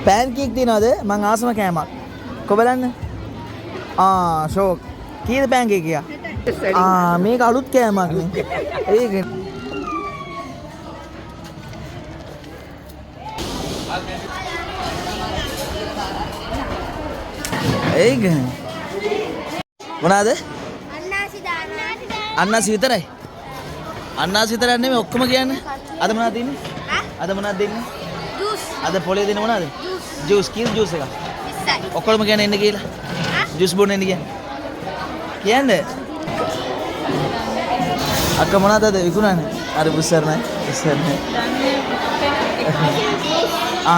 පෑන් කේක් තියනවාද? මං ආසම කෑමක්. කො බලන්න. ෂෝක්. කීයද පෑන් කේක් එක? මේක අලුත් කෑමක් නේ. ඒක. ඒක. මොනවාද? අන්නාසි විතරයි. අන්නාසි විතරක් නෙමෙයි ඔක්කොම කියන්නේ. අද මොනවද තියෙන්නේ? අද මොනවද දෙන්නේ? ජූස්. අද පොලේ දෙන්නේ මොනවද? ජූස්. කීයද ජූස් එක? 20යි. ඔක්කොම කියන්නේ එන්න කියලා. ජූස් බොන්න එන්න කියන්නේ. කියන්නේ. අක්ක මොනවද අද විකුණන්නේ? අර බුස්සර් නෑ. බුස්සර් නෑ.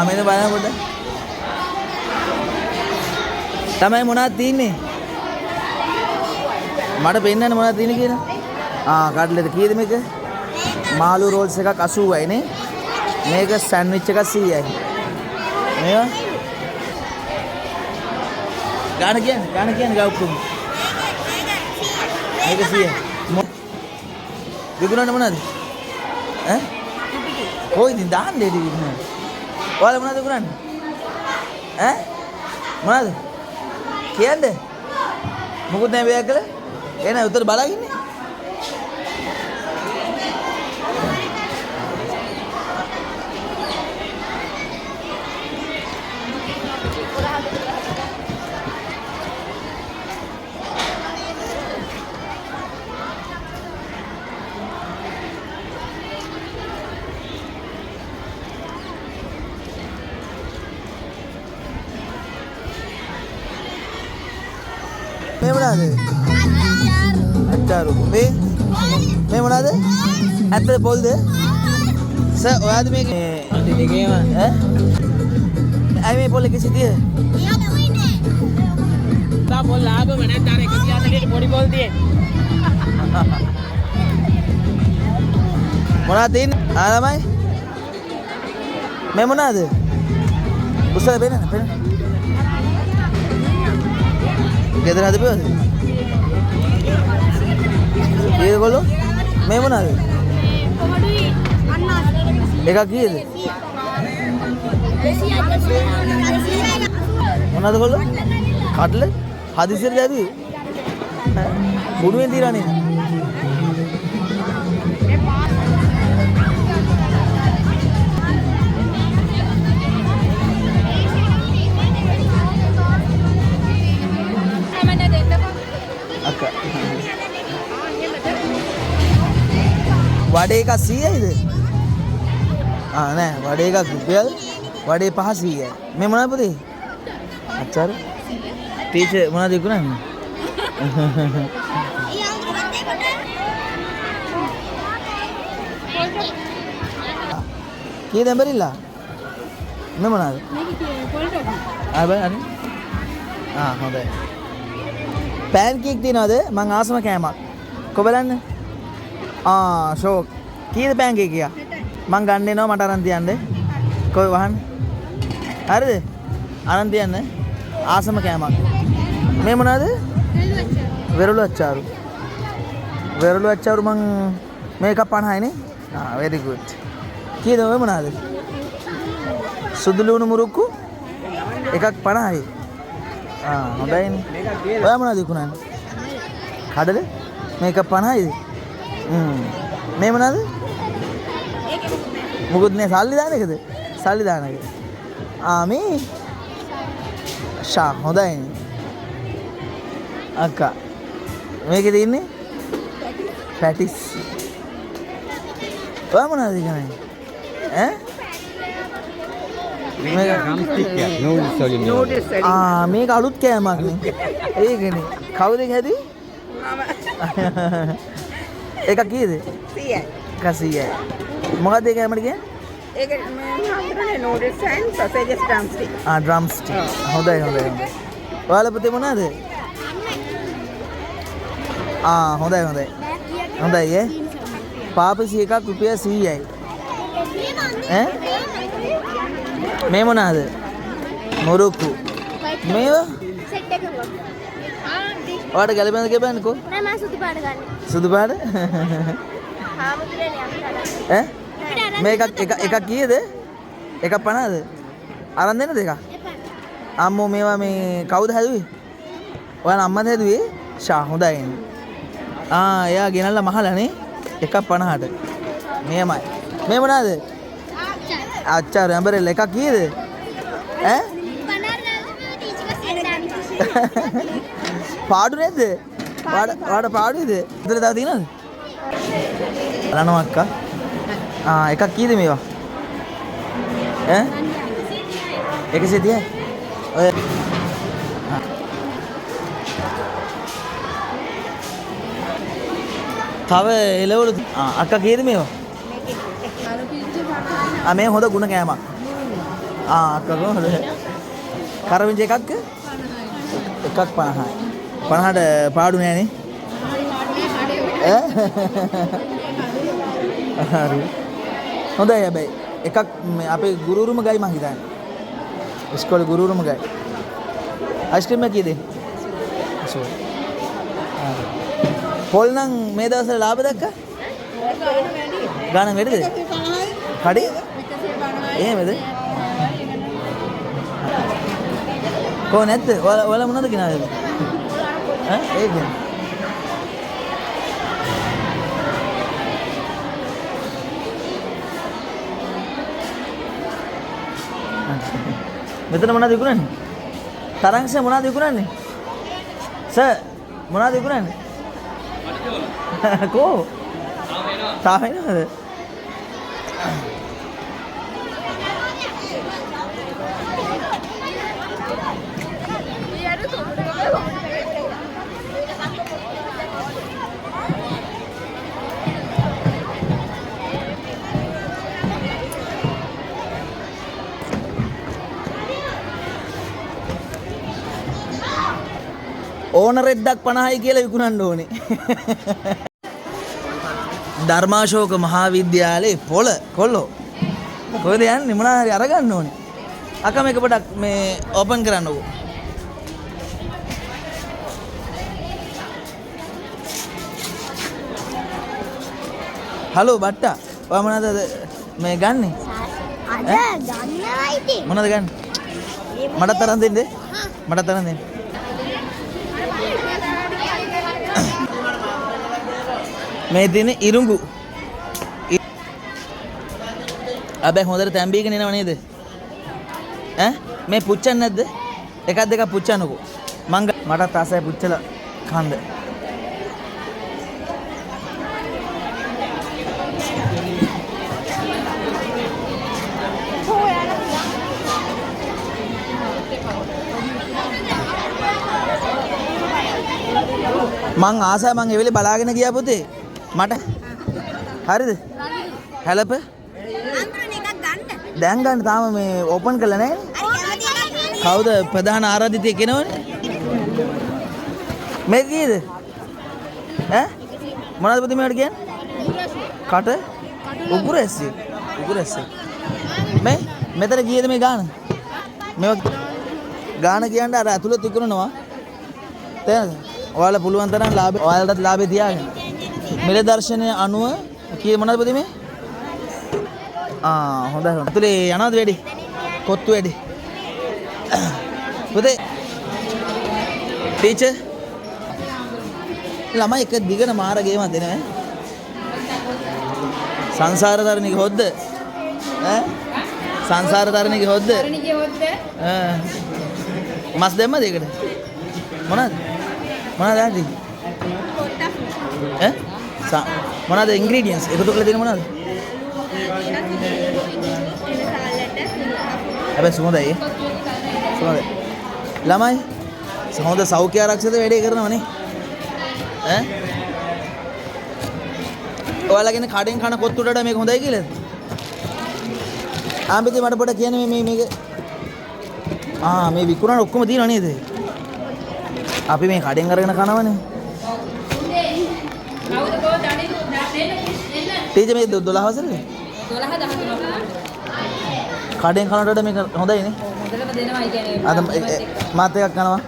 මෙන්න බලන්න පොඩ්ඩක්. තමයි මොනවද තියෙන්නේ? මට පෙන්නන්න මොනවද තියෙන්නේ කියලා. කට්ලට් කීයද මේක? මාළු රෝල්ස් එකක් 80යි නේ. මේක සෑන්ඩ්විච් එකක් 100යි. මේවා ගාන කියන්නේ ගාවුකුම්. මේක 100යි. විකුණන්න මොනවද? කොයිද දාන්නේ විකුණන්න? ඔයාලා මොනවද විකුණන්නේ? මොනවද? කියන්නේ? මොකද නෑ බෑ කළා? එන උතර බලන් ඉන්නේ. මේ මොනවාද? අච්චාරු. මේ මොනවාද? ඇත්තද පොල්ද? සර් ඔයාද මේක දෙකේම මේ පොල් 130? තා පොල් ලාභම නැත්නම් අර 140ට පොඩි පොල් තියෙන්නේ. මොනවද තියෙන්නේ? ළමයි. මේ මොනවාද? උස්සලා පෙන්නන්න. ගෙදර හදපුවද? ඒගොල්ලෝ මේ මොනවාද? කොමඩුයි අන්නාසි. එකක් කීයද? 200යි. මොනවාද කොල්ලෝ? කට්ලට්? හදිසියට දැවි. බුණුවෙන් තියලා නේ. වඩේ එකක් 100යිද? නෑ වඩේ එකක් රුපියල් වඩේ 5 100යි. මේ මොනවද පුතේ? අච්චාර. ටීචර් මොනවද විකුණන්නේ? කීයද බැරිලා? මේ මොනවද? මේක පොල්ටෝ. බෑ අනේ. හොඳයි. පෑන් කේක් තියනවාද? මං ආසම කෑමක්. කො බලන්න. ෂෝක්. කීයද පෑන් කේක් එක? මං ගන්න එනවා මට අරන් තියන්න. කොයි වහන්න? හරිද? අරන් තියන්න. ආසම කෑමක්. මේ මොනවාද? වෙරළු අච්චාරු. වෙරළු අච්චාරු මං මේක 50යි නේ. very good. කීයද ඔය මොනවාද? සුදු ලුණු මුරුක්කු එකක් 50යි. හොඳයිනේ. ඔයා මොනවද විකුණන්නේ? කඩල? මේක 50යිද? මේ මොනවද? මොකද නේ සල්ලි දාන එකද? සල්ලි දාන එක. මේ හොඳයිනේ. අක්කා. මේකේ තියෙන්නේ? පැටිස්. ඔයා මොනවද විකුණන්නේ? මේක ඩ්‍රම්ස්ටික් එක. නූඩල්ස් වලින්. මේක අලුත් කෑමක් නේ. ඒකනේ. කවුද හැදුවේ? මම. එක කීයද? 100යි. 100යි. මොකක්ද ඒ කෑමට කියන්නේ? ඒක මම හම්බුනේ noodles and sausages drumstick. drumstick. හොඳයි. ඔයාලා පුතේ මොනවද? හොඳයි. හොඳයි පාපසි එකක් රුපියල් 100යි. මේ මොනවාද? මොරොක්කු. මේවා? සෙට් එකක්. ඔයාලට ගැලපෙනද කියපන්නකෝ? නෑ මම සුදු පාට ගන්න. සුදු පාට? හාමුදුරනේ අපි මේක එකක් කීයද? එකක් 50ද? අරන් දෙන්න දෙක. අම්මෝ මේවා මේ කවුද හැදුවේ? ඔයාලා අම්මද හැදුවේ? ෂා හොඳයි. එයා ගෙනල්ලා මහලානේ 1.50ට. මෙයමයි. මේ මොනවාද? ආච්චාර ඇඹරෙල් එකක් කීයද? ඈ? පාඩු නේද? වාඩ පාඩුද? ඉතල තව තියෙනවද? බලනවා අක්කා. එකක් කීයද මේවා? ඈ? 130යි. ඔය තව එළවලු අක්කා කීයද මේවා? මේ හොඳ ගුණ කෑමක්. අක්කා කොහොමද? කරවිංච එකක්ද? 1.50යි. 50ට පාඩු නෑනේ. හරි. හොඳයි හැබැයි. එකක් අපේ ගුරුරුම ගයි මං හිතන්නේ. ඉස්කෝලේ ගුරුරුම ගයි. අයිස්ක්‍රීම් එක කීයද? 80. පොල් නම් මේ දවස්වල ලාභ දැක්කා? ගාණන් වැඩිද? කඩේ? එහෙමද? කොහොම නැද්ද? ඔයාලා මොනවද ගෙනාවේ? ඒක ගෙන. මෙතන මොනවද විකුණන්නේ? තරංග සර් මොනවද විකුණන්නේ? සර් මොනවද විකුණන්නේ? කෝ? තාම එනවද? ඕන රෙද්දක් 50යි කියලා විකුණන්න ඕනේ. ධර්මාශෝක මහාවිද්‍යාලයේ පොළ කොල්ලෝ. කොහෙද යන්නේ? මොනවා හරි අරගන්න ඕනේ. අක්කා මේක පොඩක් මේ ඕපන් කරන්නකෝ. හලෝ බට්ටා. ඔයා මොනවද මේ ගන්නෙ? අද ගන්නවා ඉතින්. මොනවද ගන්නෙ? මටත් තරන් දෙන්න. මටත් තරන් දෙන්න. මේ දින ඉරුඟු. අබේ හොඳට තැම්බීගෙන එනව නේද? මේ පුච්චන්නේ නැද්ද? එකක් දෙකක් පුච්චන්නකෝ. මටත් ආසයි පුච්චලා කන්න. මං ආසයි මං ඒ වෙලේ බලාගෙන ගියා පුතේ. මට හරිද? හැලප දැන් ගන්න තාම මේ ඕපන් කරලා නැහැ. කවුද ප්‍රධාන ආරාධිතයෙක් කෙනවනේ? මේ කීයද? මොනවද පුතේ මේකට කියන්නේ? කට උගුරැස්සි. උගුරැස්සි. මේ මෙතන කීයද මේ ගාන? මේවා ගාන කියන්නේ අර ඇතුළත විකුණනවා. තේරෙනද? ඔයාලා පුළුවන් තරම් ලාභ ඔයාලටත් ලාභේ තියාගන්න. මෙල දර්ශනය අනුව කී මොනවද පුතේ මේ? හොඳයි හොඳයි. ඇතුලේ යනවද වැඩි? කොත්තු වැඩි. පුතේ ටීචර් ළමයි එක දිගට මාර ගේමක් දෙනවා. සංසාර තරණික හොද්ද? සංසාර තරණික හොද්ද? මස් දැම්මද ඒකට? මොනවද? මොනවද ආන්ටි? මොනවද ඉන්ග්‍රීඩියන්ට්ස් එකතු කරලා තියෙන මොනවද? හැබැයි සුවඳයි. සුවඳයි. ළමයි හොඳ සෞඛ්‍ය ආරක්ෂිත වැඩේ කරනවනේ. ඔයාලගෙන කඩෙන් කන කොත්තුට වඩා මේක හොඳයි කියලාද? ආම්බිතේ මට පොඩ කියන්නේ මේක මේ විකුණන ඔක්කොම තියෙනව නේද? අපි මේ කඩෙන් අරගෙන කනවනේ. ටීචර් මේ 12 වසරේ? 12 13. කඩෙන් කනට වඩා මේක හොඳයි නේ? හොඳටම දෙනවා කියන්නේ. අද මාත් එකක් කනවා.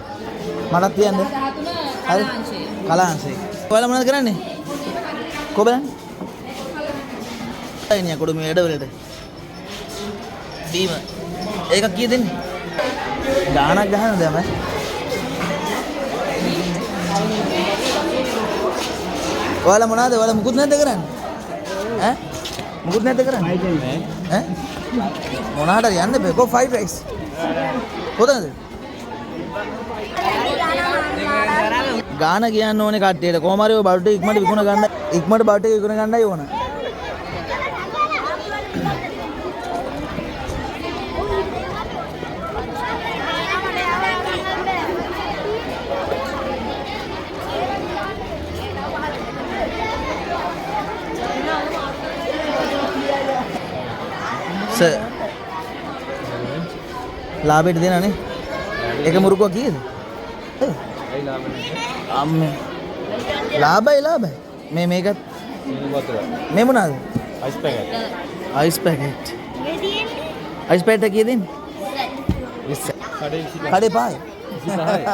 මටත් තියන්න. හරි. කලාංශේ. ඔයාලා මොනවද කරන්නේ? කොබලන්? අයිනිය කොඩු මේ වැඩවලට. බීම. ඒක කී දෙන්නේ? ගානක් ගහනද මම? ඔයාලා මොනවද? ඔයාලා මුකුත් නැද්ද කරන්නේ? ඈ? මුකුත් නැද්ද කරන්නේ? ඈ? මොනහට යන්න බෑ. කො ෆ්‍රයිඩ් රයිස්. කොතනද? ගාන කියන්න ඕනේ කට්ටියට. කොහොම හරි ඔය බඩු ටික ඉක්මනට විකුණ ගන්න. ඉක්මනට බඩු ටික විකුණ ගන්නයි ඕන. ලාභයට දෙනනේ. එක මුරුකුවක් කීයද? අම්මේ. ලාභයි. මේකත් මේ මොනවාද? Ice packet. Ice packet. Ice packet කීයද දෙන්නේ? 20. කඩේ පායි. 26යි.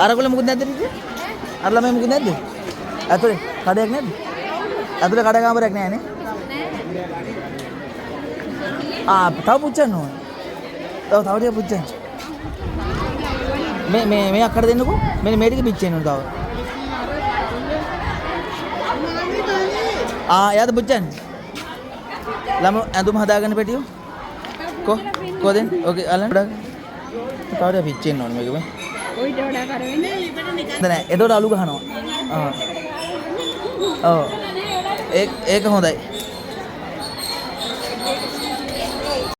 අරගොල්ල මොකද නැද්ද ඉතින්? අර ළමයි මොකද නැද්ද? ඇතුලේ කඩයක් නැද්ද? ඇතුලේ කඩ කාමරයක් නැහැ නේ? තව පුච්චන්න ඕන. තව ටික පුච්චන්න. මේ අක්කට දෙන්නකෝ. මෙන්න මේ ටික පිච්චෙන්න ඕන තව. එයාද පුච්චන්නේ? ළම ඇඳුම හදාගන්න පැටියෝ. කොහෙන්ද? ඕකේ අල්ලන්න. තව ටික පිච්චෙන්න ඕන මේක මේ. ඔයිට වඩා කර වෙන්නේ නෑ. එතකොට අලු ගහනවා. ඔව්. ඒක හොඳයි.